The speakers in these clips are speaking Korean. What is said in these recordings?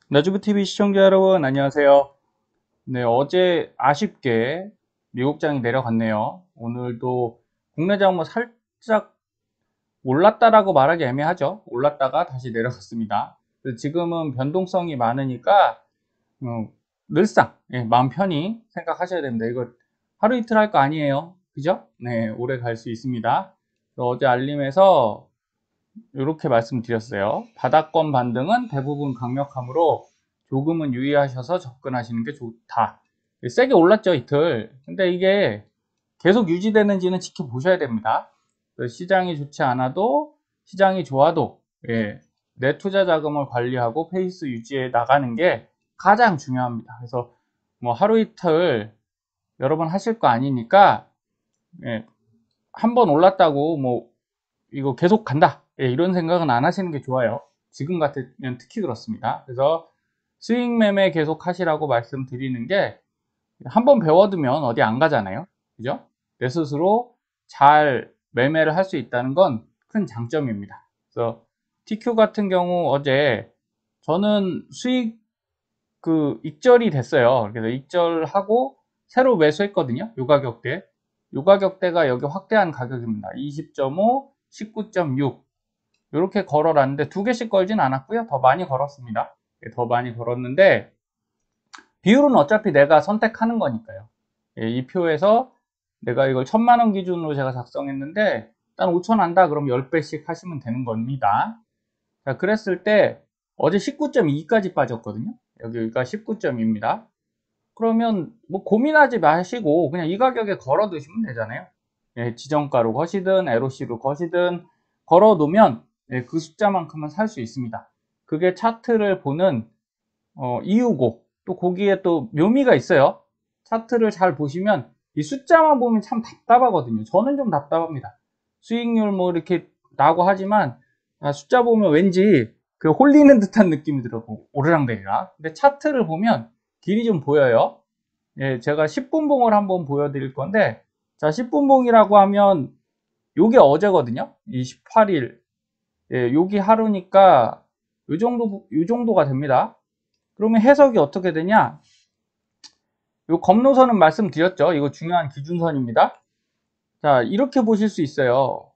나주부TV 시청자 여러분 안녕하세요. 네, 어제 아쉽게 미국장이 내려갔네요. 오늘도 국내장 뭐 살짝 올랐다라고 말하기 애매하죠. 올랐다가 다시 내려갔습니다. 지금은 변동성이 많으니까 늘상 마음 편히 생각하셔야 됩니다. 이거 하루 이틀 할 거 아니에요. 그죠? 네, 오래 갈 수 있습니다. 어제 알림에서 이렇게 말씀드렸어요. 바닥권 반등은 대부분 강력하므로 조금은 유의하셔서 접근하시는 게 좋다. 세게 올랐죠, 이틀. 근데 이게 계속 유지되는지는 지켜보셔야 됩니다. 시장이 좋지 않아도, 시장이 좋아도, 내 투자 자금을 관리하고 페이스 유지해 나가는 게 가장 중요합니다. 그래서 뭐 하루 이틀 여러 번 하실 거 아니니까, 한 번 올랐다고 뭐 이거 계속 간다, 이런 생각은 안 하시는 게 좋아요. 지금 같으면 특히 그렇습니다. 그래서 스윙 매매 계속 하시라고 말씀드리는 게, 한번 배워두면 어디 안 가잖아요. 그죠? 내 스스로 잘 매매를 할 수 있다는 건 큰 장점입니다. 그래서 TQ 같은 경우 어제 저는 수익 익절이 됐어요. 그래서 익절하고 새로 매수했거든요. 요 가격대. 요 가격대가 여기 확대한 가격입니다. 20.5, 19.6 이렇게 걸어놨는데 두 개씩 걸진 않았고요. 더 많이 걸었습니다. 더 많이 걸었는데 비율은 어차피 내가 선택하는 거니까요. 이 표에서 내가 이걸 1000만 원 기준으로 제가 작성했는데 일단 5천 한다 그럼 10배씩 하시면 되는 겁니다. 자, 그랬을 때 어제 19.2까지 빠졌거든요. 여기가 19.2입니다. 그러면 뭐 고민하지 마시고 그냥 이 가격에 걸어 두시면 되잖아요. 지정가로 거시든 LOC로 거시든 걸어 놓으면 그 숫자만큼은 살 수 있습니다. 그게 차트를 보는 이유고, 또 거기에 또 묘미가 있어요. 차트를 잘 보시면 이 숫자만 보면 참 답답하거든요. 저는 좀 답답합니다. 수익률 뭐 이렇게 나고 하지만 숫자 보면 왠지 그 홀리는 듯한 느낌이 들고 오르락내리락. 근데 차트를 보면 길이 좀 보여요. 제가 10분봉을 한번 보여드릴 건데, 자, 10분봉이라고 하면 요게 어제거든요. 28일. 여기 하루니까 요 정도가 됩니다. 그러면 해석이 어떻게 되냐? 요 검노선은 말씀드렸죠. 이거 중요한 기준선입니다. 자, 이렇게 보실 수 있어요.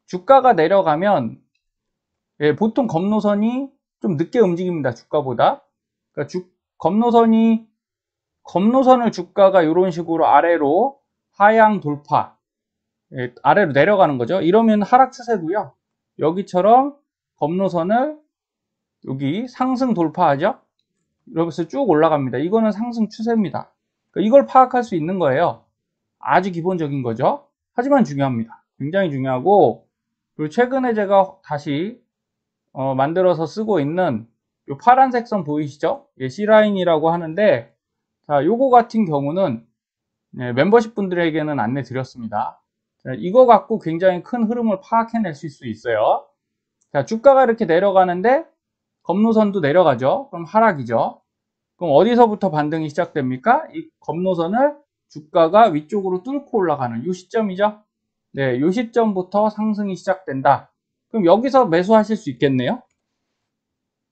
주가가 내려가면 보통 검노선이 좀 늦게 움직입니다. 주가보다. 그러니까 검노선을 주가가 이런 식으로 아래로 하향 돌파, 아래로 내려가는 거죠. 이러면 하락 추세고요. 여기처럼 검노선을 여기 상승 돌파하죠. 이러면서 쭉 올라갑니다. 이거는 상승 추세입니다. 그러니까 이걸 파악할 수 있는 거예요. 아주 기본적인 거죠. 하지만 중요합니다. 굉장히 중요하고, 그리고 최근에 제가 다시 만들어서 쓰고 있는 이 파란색 선 보이시죠? C라인이라고 하는데, 자, 요거 같은 경우는 멤버십 분들에게는 안내 드렸습니다. 자, 이거 갖고 굉장히 큰 흐름을 파악해낼 수 있어요. 자, 주가가 이렇게 내려가는데 검노선도 내려가죠. 그럼 하락이죠. 그럼 어디서부터 반등이 시작됩니까? 이 검노선을 주가가 위쪽으로 뚫고 올라가는 이 시점이죠. 네, 이 시점부터 상승이 시작된다. 그럼 여기서 매수하실 수 있겠네요.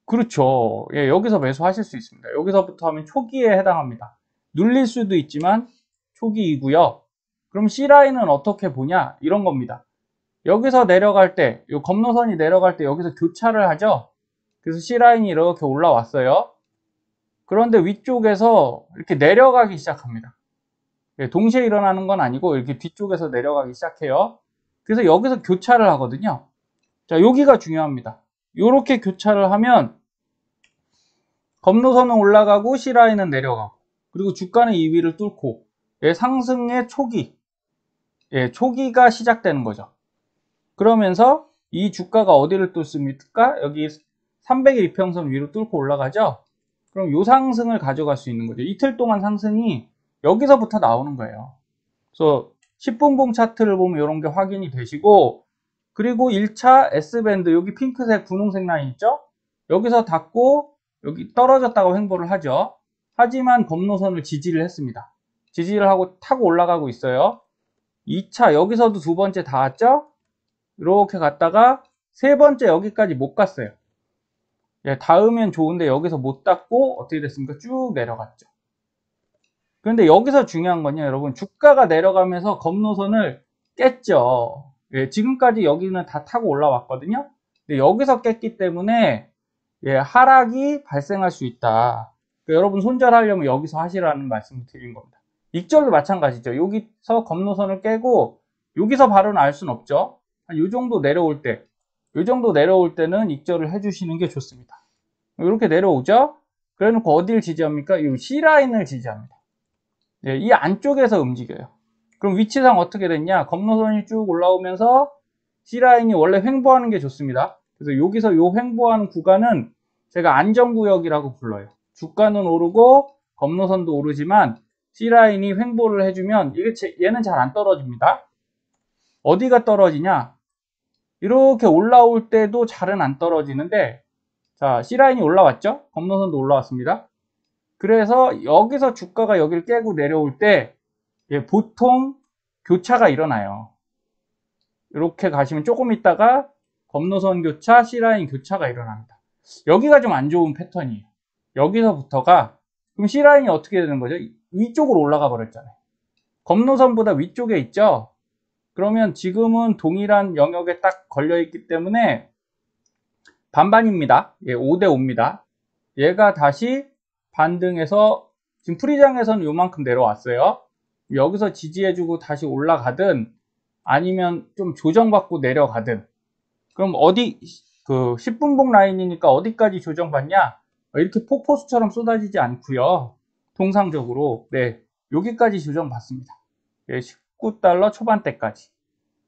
그렇죠. 여기서 매수하실 수 있습니다. 여기서부터 하면 초기에 해당합니다. 눌릴 수도 있지만 초기이고요. 그럼 C라인은 어떻게 보냐? 이런 겁니다. 여기서 내려갈 때, 이 검노선이 내려갈 때 여기서 교차를 하죠. 그래서 C라인이 이렇게 올라왔어요. 그런데 위쪽에서 이렇게 내려가기 시작합니다. 동시에 일어나는 건 아니고 이렇게 뒤쪽에서 내려가기 시작해요. 그래서 여기서 교차를 하거든요. 자, 여기가 중요합니다. 이렇게 교차를 하면 검노선은 올라가고 C라인은 내려가고, 그리고 주가는 이 위를 뚫고 상승의 초기가 시작되는 거죠. 그러면서 이 주가가 어디를 뚫습니까? 여기 300일 이평선 위로 뚫고 올라가죠. 그럼 요 상승을 가져갈 수 있는 거죠. 이틀 동안 상승이 여기서부터 나오는 거예요. 그래서 10분봉 차트를 보면 이런 게 확인이 되시고, 그리고 1차 S밴드, 여기 핑크색 분홍색 라인 있죠? 여기서 닫고 여기 떨어졌다고 횡보를 하죠. 하지만 검노선을 지지를 했습니다. 지지를 하고 타고 올라가고 있어요. 2차 여기서도 두 번째 닿았죠? 이렇게 갔다가 세 번째 여기까지 못 갔어요. 예, 닿으면 좋은데 여기서 못 닿고 어떻게 됐습니까? 쭉 내려갔죠. 그런데 여기서 중요한 건요, 여러분. 주가가 내려가면서 검노선을 깼죠. 예, 지금까지 여기는 다 타고 올라왔거든요. 근데 여기서 깼기 때문에 예, 하락이 발생할 수 있다. 그러니까 여러분 손절하려면 여기서 하시라는 말씀을 드린 겁니다. 익절도 마찬가지죠. 여기서 검노선을 깨고 여기서 바로는 알 수는 없죠. 한 요 정도 내려올 때, 요 정도 내려올 때는 익절을 해주시는 게 좋습니다. 이렇게 내려오죠. 그래놓고 어디를 지지합니까? 이 C라인을 지지합니다. 예, 이 안쪽에서 움직여요. 그럼 위치상 어떻게 됐냐? 검노선이 쭉 올라오면서 C라인이 원래 횡보하는 게 좋습니다. 그래서 여기서 요 횡보하는 구간은 제가 안전구역이라고 불러요. 주가는 오르고 검노선도 오르지만 C라인이 횡보를 해주면 얘는 잘 안 떨어집니다. 어디가 떨어지냐? 이렇게 올라올 때도 잘은 안 떨어지는데, 자, C라인이 올라왔죠? 검노선도 올라왔습니다. 그래서 여기서 주가가 여기를 깨고 내려올 때 보통 교차가 일어나요. 이렇게 가시면 조금 있다가 검노선 교차, C라인 교차가 일어납니다. 여기가 좀 안 좋은 패턴이에요. 여기서부터가 그럼 C라인이 어떻게 되는 거죠? 위쪽으로 올라가 버렸잖아요. 검노선보다 위쪽에 있죠? 그러면 지금은 동일한 영역에 딱 걸려 있기 때문에 반반입니다. 예, 5대 5입니다. 얘가 다시 반등해서 지금 프리장에서는 요만큼 내려왔어요. 여기서 지지해주고 다시 올라가든 아니면 좀 조정받고 내려가든, 그럼 어디 그 10분봉 라인이니까 어디까지 조정받냐? 이렇게 폭포수처럼 쏟아지지 않고요. 통상적으로 네, 여기까지 조정받습니다. 예, 19달러 초반대까지.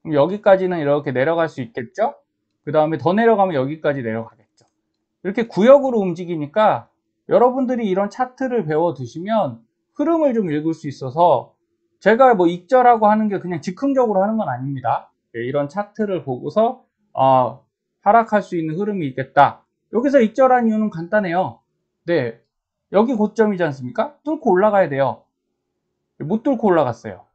그럼 여기까지는 이렇게 내려갈 수 있겠죠? 그 다음에 더 내려가면 여기까지 내려가겠죠. 이렇게 구역으로 움직이니까 여러분들이 이런 차트를 배워 두시면 흐름을 좀 읽을 수 있어서, 제가 뭐 익절하고 하는 게 그냥 즉흥적으로 하는 건 아닙니다. 예, 이런 차트를 보고서 하락할 수 있는 흐름이 있겠다. 여기서 익절한 이유는 간단해요. 네, 여기 고점이지 않습니까? 뚫고 올라가야 돼요. 못 뚫고 올라갔어요.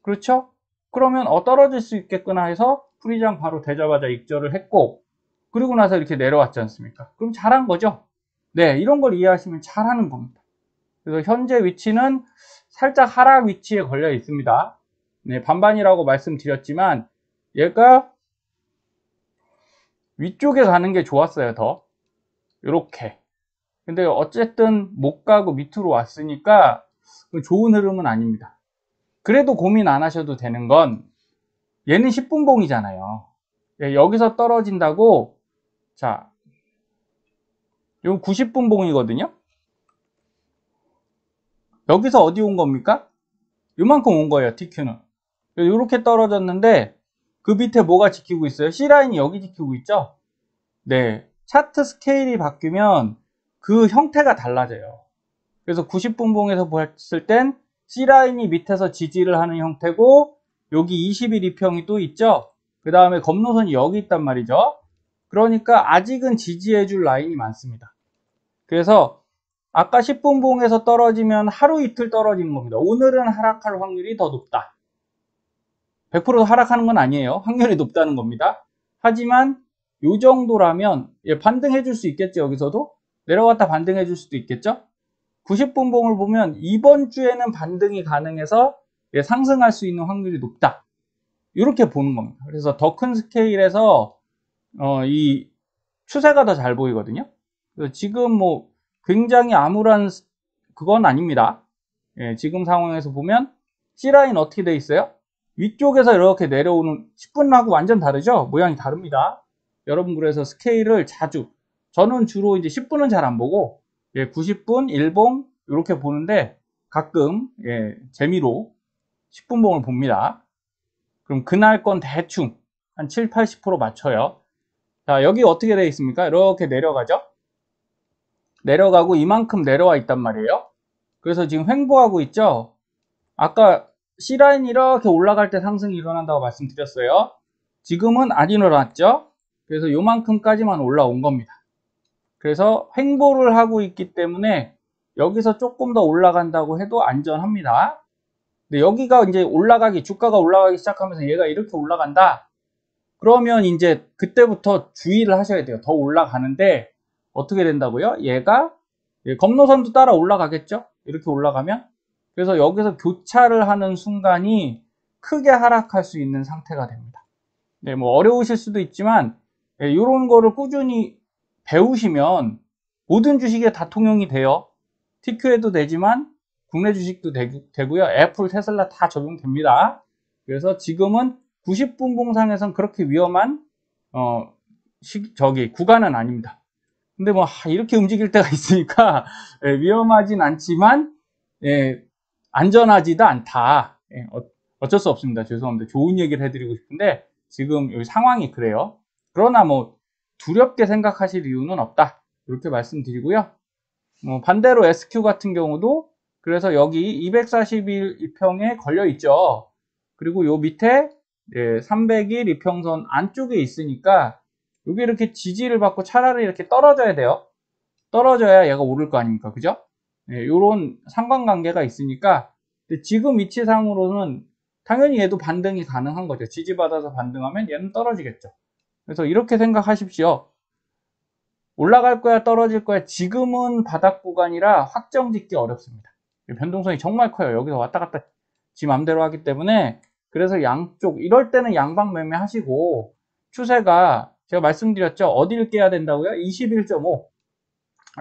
그렇죠? 그러면 떨어질 수 있겠구나 해서 프리장 바로 되자마자 익절을 했고, 그리고 나서 이렇게 내려왔지 않습니까? 그럼 잘한 거죠? 네, 이런 걸 이해하시면 잘하는 겁니다. 그래서 현재 위치는 살짝 하락 위치에 걸려 있습니다. 네, 반반이라고 말씀드렸지만 얘가 위쪽에 가는 게 좋았어요, 더. 이렇게. 근데 어쨌든 못 가고 밑으로 왔으니까 좋은 흐름은 아닙니다. 그래도 고민 안 하셔도 되는 건 얘는 10분봉이잖아요. 예, 여기서 떨어진다고, 자, 이건 90분봉이거든요. 여기서 어디 온 겁니까? 요만큼 온 거예요, TQ는. 이렇게 떨어졌는데 그 밑에 뭐가 지키고 있어요? C라인이 여기 지키고 있죠? 네, 차트 스케일이 바뀌면 그 형태가 달라져요. 그래서 90분봉에서 봤을 땐 C라인이 밑에서 지지를 하는 형태고, 여기 20일 이평이 또 있죠? 그 다음에 검노선이 여기 있단 말이죠. 그러니까 아직은 지지해줄 라인이 많습니다. 그래서 아까 10분봉에서 떨어지면 하루 이틀 떨어지는 겁니다. 오늘은 하락할 확률이 더 높다. 100% 하락하는 건 아니에요. 확률이 높다는 겁니다. 하지만 이 정도라면 반등해 줄 수 있겠죠. 여기서도 내려갔다 반등해 줄 수도 있겠죠. 90분봉을 보면 이번 주에는 반등이 가능해서 상승할 수 있는 확률이 높다. 이렇게 보는 겁니다. 그래서 더 큰 스케일에서 이 추세가 더 잘 보이거든요. 그래서 지금 뭐 굉장히 암울한 그건 아닙니다. 예, 지금 상황에서 보면 C라인 어떻게 돼 있어요? 위쪽에서 이렇게 내려오는 10분하고 완전 다르죠? 모양이 다릅니다. 여러분 그래서 스케일을 자주, 저는 주로 이제 10분은 잘 안 보고 90분, 1봉 이렇게 보는데 가끔 재미로 10분봉을 봅니다. 그럼 그날 건 대충 한 7, 80% 맞춰요. 자, 여기 어떻게 되어 있습니까? 이렇게 내려가죠? 내려가고 이만큼 내려와 있단 말이에요. 그래서 지금 횡보하고 있죠? 아까 C라인이 이렇게 올라갈 때 상승이 일어난다고 말씀드렸어요. 지금은 안 일어났죠? 그래서 요만큼까지만 올라온 겁니다. 그래서 횡보를 하고 있기 때문에 여기서 조금 더 올라간다고 해도 안전합니다. 근데 여기가 이제 주가가 올라가기 시작하면서 얘가 이렇게 올라간다. 그러면 이제 그때부터 주의를 하셔야 돼요. 더 올라가는데 어떻게 된다고요? 얘가 검노선도 따라 올라가겠죠? 이렇게 올라가면. 그래서 여기서 교차를 하는 순간이 크게 하락할 수 있는 상태가 됩니다. 네, 뭐 어려우실 수도 있지만 이런 거를 꾸준히 배우시면 모든 주식에 다 통용이 돼요. TQ에도 되지만 국내 주식도 되고요. 애플, 테슬라 다 적용됩니다. 그래서 지금은 90분 봉상에선 그렇게 위험한 구간은 아닙니다. 근데 뭐 이렇게 움직일 때가 있으니까 위험하진 않지만 안전하지도 않다. 어쩔 수 없습니다. 죄송합니다. 좋은 얘기를 해드리고 싶은데 지금 여기 상황이 그래요. 그러나 뭐 두렵게 생각하실 이유는 없다. 이렇게 말씀드리고요. 반대로 SQ 같은 경우도 그래서 여기 241 이평에 걸려 있죠. 그리고 요 밑에 300일 이평선 안쪽에 있으니까 여기 이렇게 지지를 받고 차라리 이렇게 떨어져야 돼요. 떨어져야 얘가 오를 거 아닙니까? 그죠? 요런 상관관계가 있으니까 지금 위치상으로는 당연히 얘도 반등이 가능한 거죠. 지지받아서 반등하면 얘는 떨어지겠죠. 그래서 이렇게 생각하십시오. 올라갈 거야, 떨어질 거야. 지금은 바닥 구간이라 확정 짓기 어렵습니다. 변동성이 정말 커요. 여기서 왔다 갔다 지 맘대로 하기 때문에 그래서 양쪽 이럴 때는 양방 매매 하시고 추세가 제가 말씀드렸죠. 어디를 깨야 된다고요? 21.5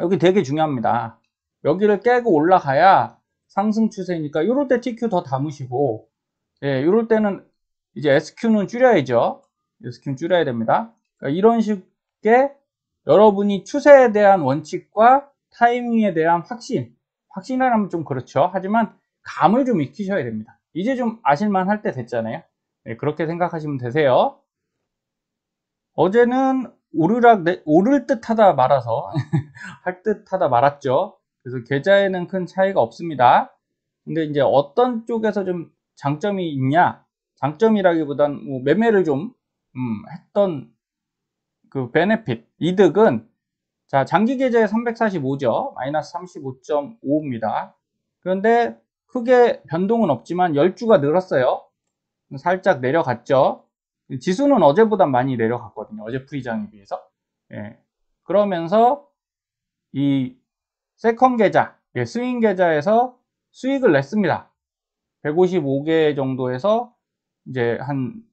여기 되게 중요합니다. 여기를 깨고 올라가야 상승 추세니까 이럴 때 TQ 더 담으시고 이럴 때는 이제 SQ는 줄여야죠. SQ는 줄여야 됩니다. 그러니까 이런 식의 여러분이 추세에 대한 원칙과 타이밍에 대한 확신이라면 좀 그렇죠. 하지만 감을 좀 익히셔야 됩니다. 이제 좀 아실만 할 때 됐잖아요. 그렇게 생각하시면 되세요. 어제는 오를 듯 하다 말아서 할 듯 하다 말았죠. 그래서 계좌에는 큰 차이가 없습니다. 근데 이제 어떤 쪽에서 좀 장점이 있냐? 장점이라기보단 뭐 매매를 좀 했던 그 베네핏, 이득은 자, 장기 계좌에 345죠. 마이너스 35.5입니다. 그런데 크게 변동은 없지만 10주가 늘었어요. 살짝 내려갔죠. 지수는 어제보다 많이 내려갔거든요. 어제 프리장에 비해서. 그러면서 이 세컨 계좌, 스윙 계좌에서 수익을 냈습니다. 155개 정도에서 이제 한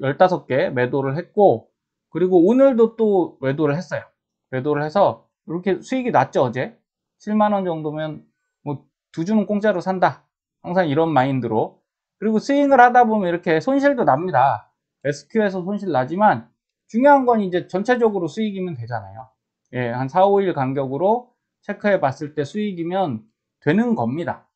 15개 매도를 했고, 그리고 오늘도 또 매도를 했어요. 매도를 해서 이렇게 수익이 났죠. 어제 7만원 정도면 뭐 2주는 공짜로 산다. 항상 이런 마인드로. 그리고 스윙을 하다 보면 이렇게 손실도 납니다. SQ에서 손실 나지만 중요한 건 이제 전체적으로 수익이면 되잖아요. 한 4, 5일 간격으로 체크해 봤을 때 수익이면 되는 겁니다.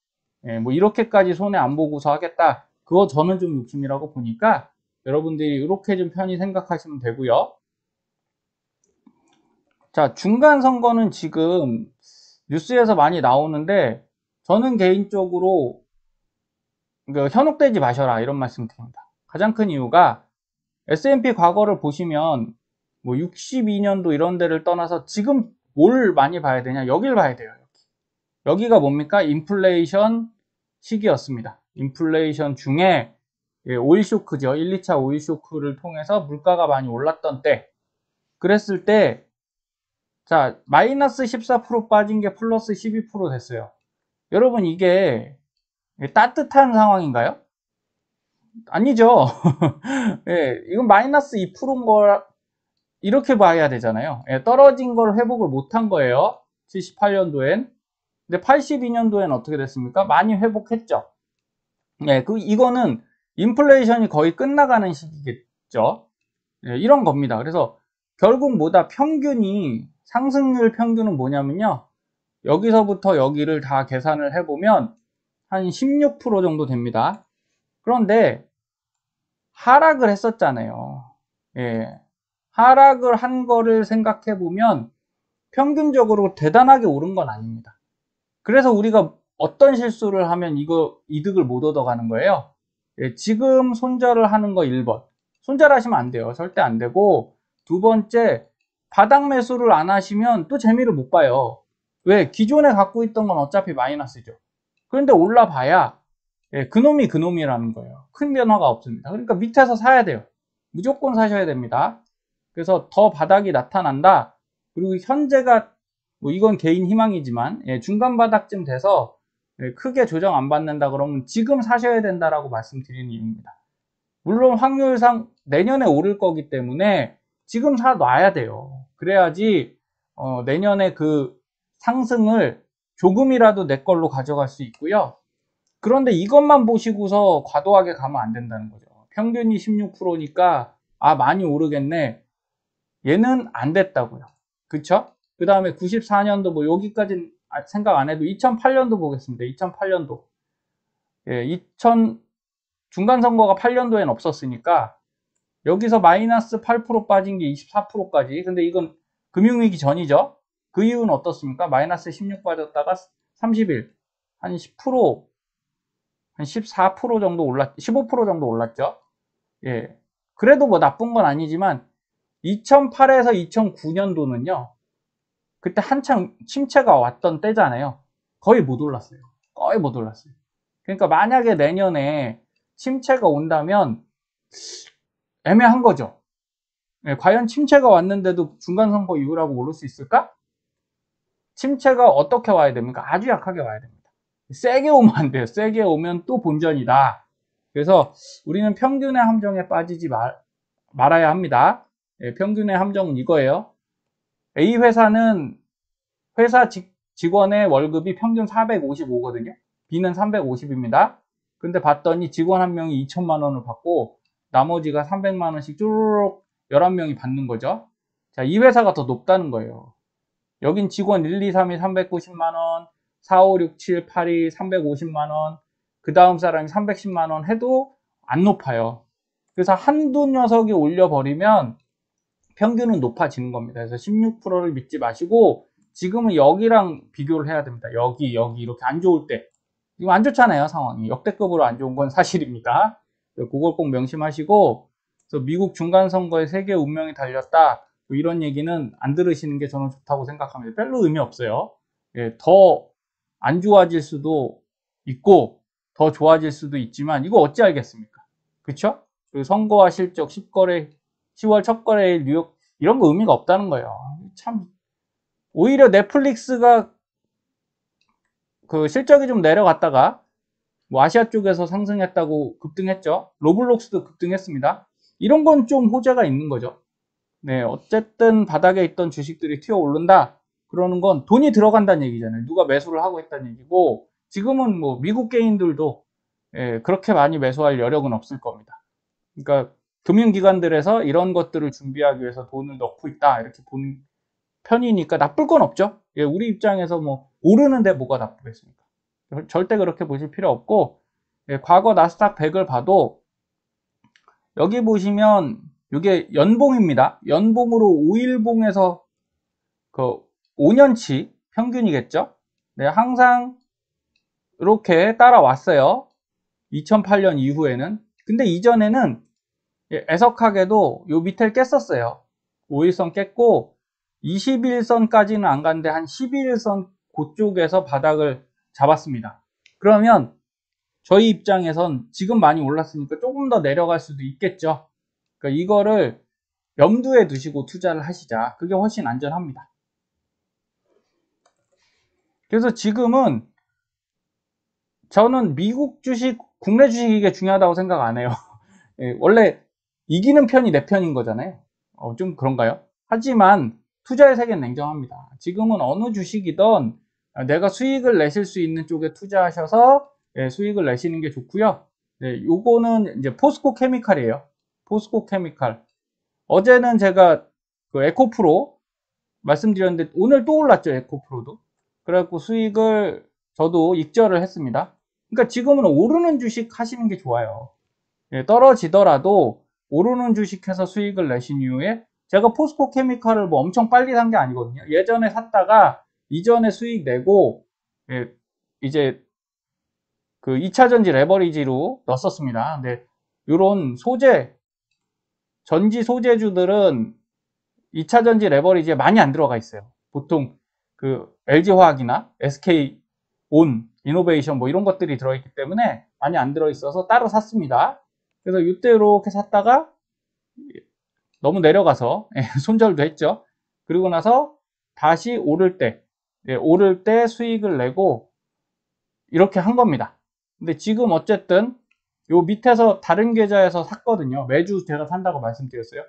뭐 이렇게까지 손해 안 보고서 하겠다. 그거 저는 좀 욕심이라고 보니까 여러분들이 이렇게 좀 편히 생각하시면 되고요. 자, 중간 선거는 지금 뉴스에서 많이 나오는데 저는 개인적으로 현혹되지 마셔라 이런 말씀 드립니다. 가장 큰 이유가 S&P 과거를 보시면 뭐 62년도 이런 데를 떠나서 지금 뭘 많이 봐야 되냐? 여길 봐야 돼요. 여기가 뭡니까? 인플레이션 시기였습니다. 인플레이션 중에 오일 쇼크죠. 1, 2차 오일 쇼크를 통해서 물가가 많이 올랐던 때 그랬을 때 자, 마이너스 14% 빠진 게 플러스 12% 됐어요. 여러분 이게 따뜻한 상황인가요? 아니죠. 이건 마이너스 2%인 걸 이렇게 봐야 되잖아요. 떨어진 걸 회복을 못한 거예요. 78년도엔. 근데 82년도엔 어떻게 됐습니까? 많이 회복했죠. 이거는 인플레이션이 거의 끝나가는 시기겠죠. 이런 겁니다. 그래서 결국 뭐다 평균이 상승률 평균은 뭐냐면요. 여기서부터 여기를 다 계산을 해보면 한 16% 정도 됩니다. 그런데 하락을 했었잖아요. 하락을 한 거를 생각해 보면 평균적으로 대단하게 오른 건 아닙니다. 그래서 우리가 어떤 실수를 하면 이거 이득을 못 얻어가는 거예요. 지금 손절을 하는 거 1번. 손절하시면 안 돼요. 절대 안 되고 두 번째 바닥 매수를 안 하시면 또 재미를 못 봐요. 왜? 기존에 갖고 있던 건 어차피 마이너스죠. 그런데 올라봐야 그놈이 그놈이라는 거예요. 큰 변화가 없습니다. 그러니까 밑에서 사야 돼요. 무조건 사셔야 됩니다. 그래서 더 바닥이 나타난다. 그리고 현재가 뭐 이건 개인 희망이지만 중간 바닥쯤 돼서 크게 조정 안 받는다 그러면 지금 사셔야 된다라고 말씀드리는 이유입니다. 물론 확률상 내년에 오를 거기 때문에 지금 사놔야 돼요. 그래야지 내년에 그 상승을 조금이라도 내 걸로 가져갈 수 있고요. 그런데 이것만 보시고서 과도하게 가면 안 된다는 거죠. 평균이 16%니까 많이 오르겠네. 얘는 안 됐다고요. 그쵸? 그 다음에 94년도 뭐 여기까지는 생각 안 해도 2008년도 보겠습니다. 2008년도. 2000 중간선거가 8년도엔 없었으니까 여기서 마이너스 8% 빠진 게 24%까지. 근데 이건 금융위기 전이죠. 그 이유는 어떻습니까? 마이너스 16 빠졌다가 30일 한 10%, 한 14% 정도 15% 정도 올랐죠. 예. 그래도 뭐 나쁜 건 아니지만 2008에서 2009년도는요. 그때 한창 침체가 왔던 때잖아요. 거의 못 올랐어요. 거의 못 올랐어요. 그러니까 만약에 내년에 침체가 온다면 애매한 거죠. 과연 침체가 왔는데도 중간선거 이후라고 오를 수 있을까? 침체가 어떻게 와야 됩니까? 아주 약하게 와야 됩니다. 세게 오면 안 돼요. 세게 오면 또 본전이다. 그래서 우리는 평균의 함정에 빠지지 말아야 합니다. 평균의 함정은 이거예요. A 회사는 회사 직원의 월급이 평균 455거든요. B는 350입니다. 근데 봤더니 직원 한 명이 2천만 원을 받고 나머지가 300만 원씩 쭈르륵 11명이 받는 거죠. 자, 이 회사가 더 높다는 거예요. 여긴 직원 1, 2, 3이 390만 원, 4, 5, 6, 7, 8이 350만 원, 그 다음 사람이 310만 원 해도 안 높아요. 그래서 한두 녀석이 올려버리면 평균은 높아지는 겁니다. 그래서 16%를 믿지 마시고 지금은 여기랑 비교를 해야 됩니다. 여기 이렇게 안 좋을 때. 지금 안 좋잖아요, 상황이. 역대급으로 안 좋은 건 사실입니다. 그걸 꼭 명심하시고, 그래서 미국 중간선거에 세계 운명이 달렸다. 뭐 이런 얘기는 안 들으시는 게 저는 좋다고 생각합니다. 별로 의미 없어요. 더 안 좋아질 수도 있고, 더 좋아질 수도 있지만, 이거 어찌 알겠습니까? 그쵸? 그리고 선거와 실적, 10월 첫 거래일 뉴욕, 이런 거 의미가 없다는 거예요. 참, 오히려 넷플릭스가 그 실적이 좀 내려갔다가 뭐 아시아 쪽에서 상승했다고 급등했죠. 로블록스도 급등했습니다. 이런 건 좀 호재가 있는 거죠. 네, 어쨌든 바닥에 있던 주식들이 튀어 오른다. 그러는 건 돈이 들어간다는 얘기잖아요. 누가 매수를 하고 있다는 얘기고 지금은 뭐 미국 개인들도 그렇게 많이 매수할 여력은 없을 겁니다. 그러니까 금융기관들에서 이런 것들을 준비하기 위해서 돈을 넣고 있다 이렇게 보는 편이니까 나쁠 건 없죠. 우리 입장에서 뭐 오르는데 뭐가 나쁘겠습니까? 절대 그렇게 보실 필요 없고 과거 나스닥 100을 봐도 여기 보시면 이게 연봉입니다. 연봉으로 5일봉에서 그 5년치 평균이겠죠. 네, 항상 이렇게 따라왔어요. 2008년 이후에는. 근데 이전에는 애석하게도 요 밑을 깼었어요. 5일선 깼고 21선까지는 안 갔는데 한 11선 그쪽에서 바닥을 잡았습니다. 그러면 저희 입장에선 지금 많이 올랐으니까 조금 더 내려갈 수도 있겠죠. 그러니까 이거를 염두에 두시고 투자를 하시자. 그게 훨씬 안전합니다. 그래서 지금은 저는 미국 주식, 국내 주식 이게 중요하다고 생각 안 해요. 원래 이기는 편이 내 편인 거잖아요. 좀 그런가요? 하지만 투자의 세계는 냉정합니다. 지금은 어느 주식이든 내가 수익을 내실 수 있는 쪽에 투자하셔서 수익을 내시는 게 좋고요. 요거는 이제 포스코 케미칼이에요. 포스코 케미칼. 어제는 제가 그 에코프로 말씀드렸는데 오늘 또 올랐죠, 에코프로도. 그래갖고 수익을 저도 익절을 했습니다. 그러니까 지금은 오르는 주식 하시는 게 좋아요. 떨어지더라도 오르는 주식해서 수익을 내신 이후에 제가 포스코 케미칼을 뭐 엄청 빨리 산 게 아니거든요. 예전에 샀다가 이전에 수익 내고 이제 그 2차전지 레버리지로 넣었습니다. 근데 이런 전지 소재주들은 2차전지 레버리지에 많이 안 들어가 있어요. 보통 그 LG화학이나 SK온, 이노베이션 뭐 이런 것들이 들어있기 때문에 많이 안 들어있어서 따로 샀습니다. 그래서 이때 이렇게 샀다가 너무 내려가서 손절도 했죠. 그리고 나서 다시 오를 때 수익을 내고 이렇게 한 겁니다. 근데 지금 어쨌든 요 밑에서 다른 계좌에서 샀거든요. 매주 제가 산다고 말씀드렸어요.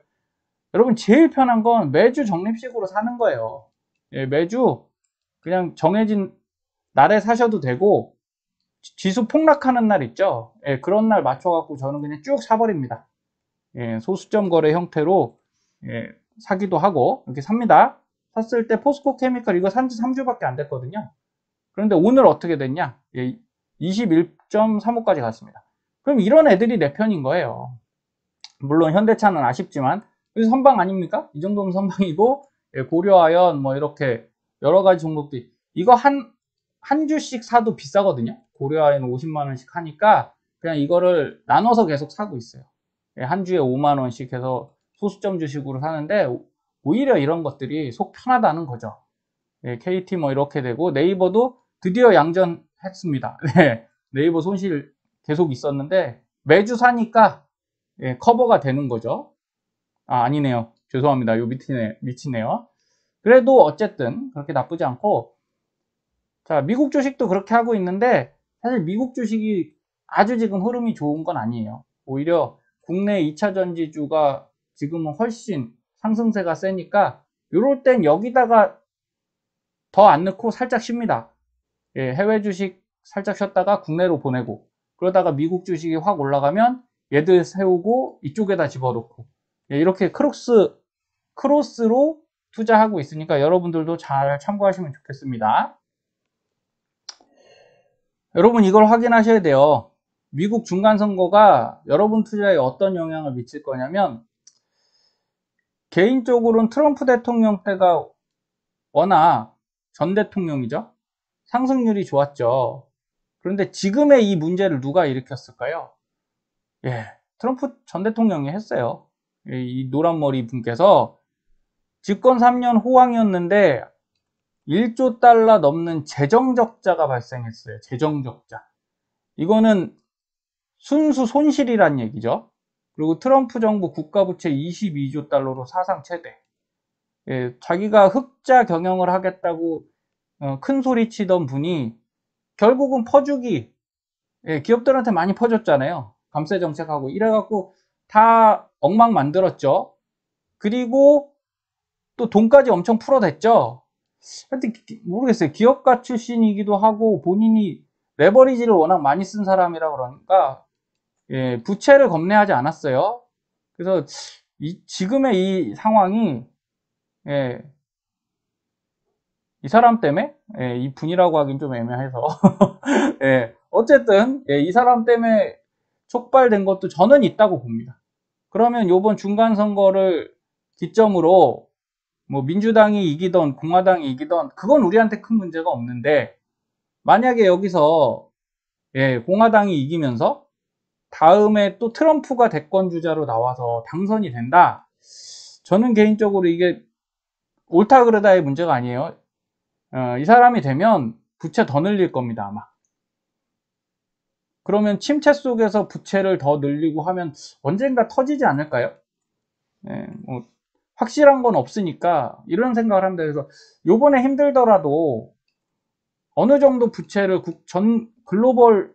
여러분 제일 편한 건 매주 적립식으로 사는 거예요. 매주 그냥 정해진 날에 사셔도 되고, 지수 폭락하는 날 있죠. 그런 날 맞춰갖고 저는 그냥 쭉 사버립니다. 소수점 거래 형태로 사기도 하고 이렇게 삽니다. 샀을 때 포스코 케미컬 이거 산지 3주밖에 안 됐거든요. 그런데 오늘 어떻게 됐냐? 21.35까지 갔습니다. 그럼 이런 애들이 내 편인 거예요. 물론 현대차는 아쉽지만 여기 선방 아닙니까? 이 정도면 선방이고, 고려아연 뭐 이렇게 여러 가지 종목들이 이거 한 주씩 사도 비싸거든요. 고려아연 50만 원씩 하니까 그냥 이거를 나눠서 계속 사고 있어요. 한 주에 5만 원씩 해서 소수점 주식으로 사는데 오히려 이런 것들이 속 편하다는 거죠. KT 뭐 이렇게 되고, 네이버도 드디어 양전했습니다. 네이버 손실 계속 있었는데 매주 사니까 커버가 되는 거죠. 아니네요. 죄송합니다. 요 밑이네요. 그래도 어쨌든 그렇게 나쁘지 않고, 자, 미국 주식도 그렇게 하고 있는데 사실 미국 주식이 아주 지금 흐름이 좋은 건 아니에요. 오히려 국내 2차 전지주가 지금은 훨씬 상승세가 세니까 요럴 땐 여기다가 더 안 넣고 살짝 쉽니다. 해외 주식 살짝 쉬었다가 국내로 보내고, 그러다가 미국 주식이 확 올라가면 얘들 세우고 이쪽에다 집어넣고, 이렇게 크로스로 투자하고 있으니까 여러분들도 잘 참고하시면 좋겠습니다. 여러분 이걸 확인하셔야 돼요. 미국 중간선거가 여러분 투자에 어떤 영향을 미칠 거냐면, 개인적으로는 트럼프 대통령 때가 워낙 전 대통령이죠. 상승률이 좋았죠. 그런데 지금의 이 문제를 누가 일으켰을까요? 트럼프 전 대통령이 했어요. 이 노란머리 분께서 집권 3년 호황이었는데 1조 달러 넘는 재정적자가 발생했어요. 재정적자. 이거는 순수 손실이란 얘기죠. 그리고 트럼프 정부 국가부채 22조 달러로 사상 최대. 자기가 흑자 경영을 하겠다고 큰 소리 치던 분이 결국은 퍼주기, 기업들한테 많이 퍼줬잖아요. 감세 정책하고 이래갖고 다 엉망 만들었죠. 그리고 또 돈까지 엄청 풀어댔죠. 하여튼 모르겠어요. 기업가 출신이기도 하고 본인이 레버리지를 워낙 많이 쓴 사람이라 그러니까 부채를 겁내하지 않았어요. 그래서 지금의 이 상황이 이 사람 때문에, 이 분이라고 하긴 좀 애매해서 어쨌든 이 사람 때문에 촉발된 것도 저는 있다고 봅니다. 그러면 이번 중간선거를 기점으로 뭐 민주당이 이기던 공화당이 이기던 그건 우리한테 큰 문제가 없는데, 만약에 여기서 공화당이 이기면서 다음에 또 트럼프가 대권 주자로 나와서 당선이 된다, 저는 개인적으로 이게 옳다 그르다의 문제가 아니에요. 이 사람이 되면 부채 더 늘릴 겁니다, 아마. 그러면 침체 속에서 부채를 더 늘리고 하면 언젠가 터지지 않을까요? 뭐 확실한 건 없으니까 이런 생각을 합니다. 그래서 요번에 힘들더라도 어느 정도 부채를 전 글로벌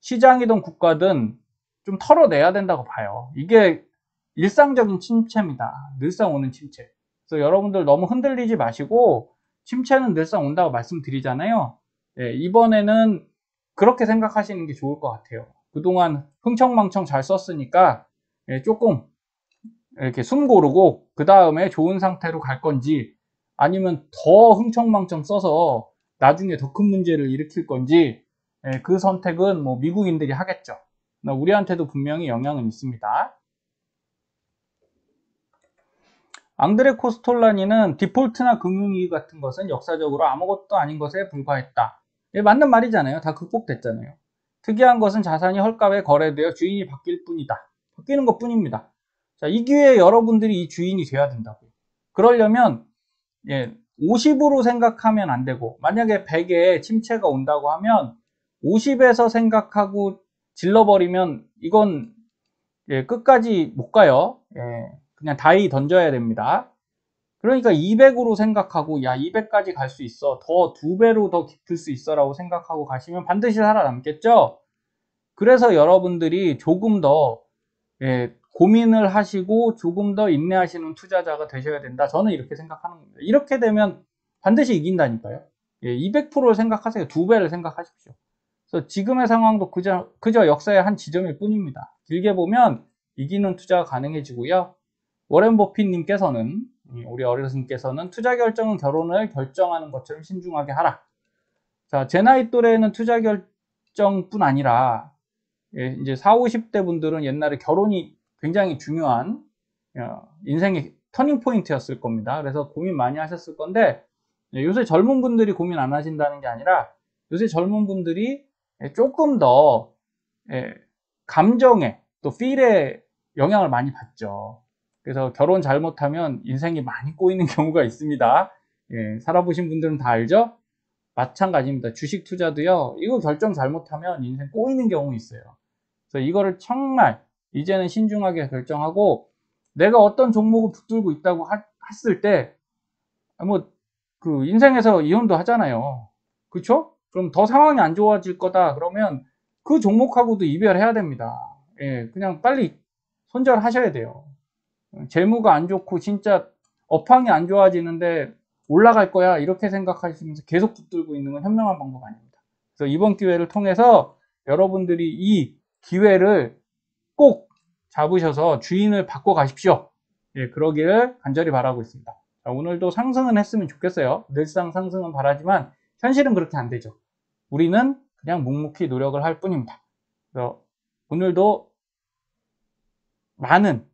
시장이든 국가든 좀 털어내야 된다고 봐요. 이게 일상적인 침체입니다. 늘상 오는 침체. 그래서 여러분들 너무 흔들리지 마시고, 침체는 늘상 온다고 말씀드리잖아요. 이번에는 그렇게 생각하시는 게 좋을 것 같아요. 그동안 흥청망청 잘 썼으니까 조금 이렇게 숨 고르고 그 다음에 좋은 상태로 갈 건지, 아니면 더 흥청망청 써서 나중에 더 큰 문제를 일으킬 건지, 그 선택은 뭐 미국인들이 하겠죠. 우리한테도 분명히 영향은 있습니다. 앙드레 코스톨라니는 디폴트나 금융위기 같은 것은 역사적으로 아무것도 아닌 것에 불과했다. 맞는 말이잖아요. 다 극복됐잖아요. 특이한 것은 자산이 헐값에 거래되어 주인이 바뀔 뿐이다. 바뀌는 것 뿐입니다. 자, 이 기회에 여러분들이 이 주인이 돼야 된다고요. 그러려면 50으로 생각하면 안 되고, 만약에 100에 침체가 온다고 하면 50에서 생각하고 질러버리면 이건 끝까지 못 가요. 그냥 다이 던져야 됩니다. 그러니까 200으로 생각하고 야 200까지 갈 수 있어, 더 2배로 더 깊을 수 있어 라고 생각하고 가시면 반드시 살아남겠죠. 그래서 여러분들이 조금 더 고민을 하시고 조금 더 인내하시는 투자자가 되셔야 된다, 저는 이렇게 생각하는 겁니다. 이렇게 되면 반드시 이긴다니까요. 200%를 생각하세요. 2배를 생각하십시오. 그래서 지금의 상황도 그저 역사의 한 지점일 뿐입니다. 길게 보면 이기는 투자가 가능해지고요. 워렌 버핏님께서는, 우리 어르신께서는 투자 결정은 결혼을 결정하는 것처럼 신중하게 하라. 자, 제 나이 또래는 투자 결정뿐 아니라 이제 40, 50대 분들은 옛날에 결혼이 굉장히 중요한 인생의 터닝 포인트였을 겁니다. 그래서 고민 많이 하셨을 건데, 요새 젊은 분들이 고민 안 하신다는 게 아니라 요새 젊은 분들이 조금 더 감정에 또 필에 영향을 많이 받죠. 그래서 결혼 잘못하면 인생이 많이 꼬이는 경우가 있습니다. 살아보신 분들은 다 알죠? 마찬가지입니다. 주식 투자도요, 이거 결정 잘못하면 인생 꼬이는 경우 있어요. 그래서 이거를 정말 이제는 신중하게 결정하고, 내가 어떤 종목을 붙들고 있다고 했을 때, 뭐, 그 인생에서 이혼도 하잖아요. 그쵸? 그럼 더 상황이 안 좋아질 거다 그러면 그 종목하고도 이별해야 됩니다. 그냥 빨리 손절하셔야 돼요. 재무가 안 좋고 진짜 업황이 안 좋아지는데 올라갈 거야 이렇게 생각하시면서 계속 붙들고 있는 건 현명한 방법 아닙니다. 그래서 이번 기회를 통해서 여러분들이 이 기회를 꼭 잡으셔서 주인을 바꿔 가십시오. 그러기를 간절히 바라고 있습니다. 자, 오늘도 상승은 했으면 좋겠어요. 늘상 상승은 바라지만 현실은 그렇게 안 되죠. 우리는 그냥 묵묵히 노력을 할 뿐입니다. 그래서 오늘도 많은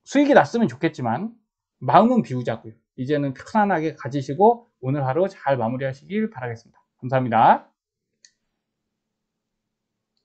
수익이 났으면 좋겠지만 마음은 비우자고요. 이제는 편안하게 가지시고 오늘 하루 잘 마무리하시길 바라겠습니다. 감사합니다.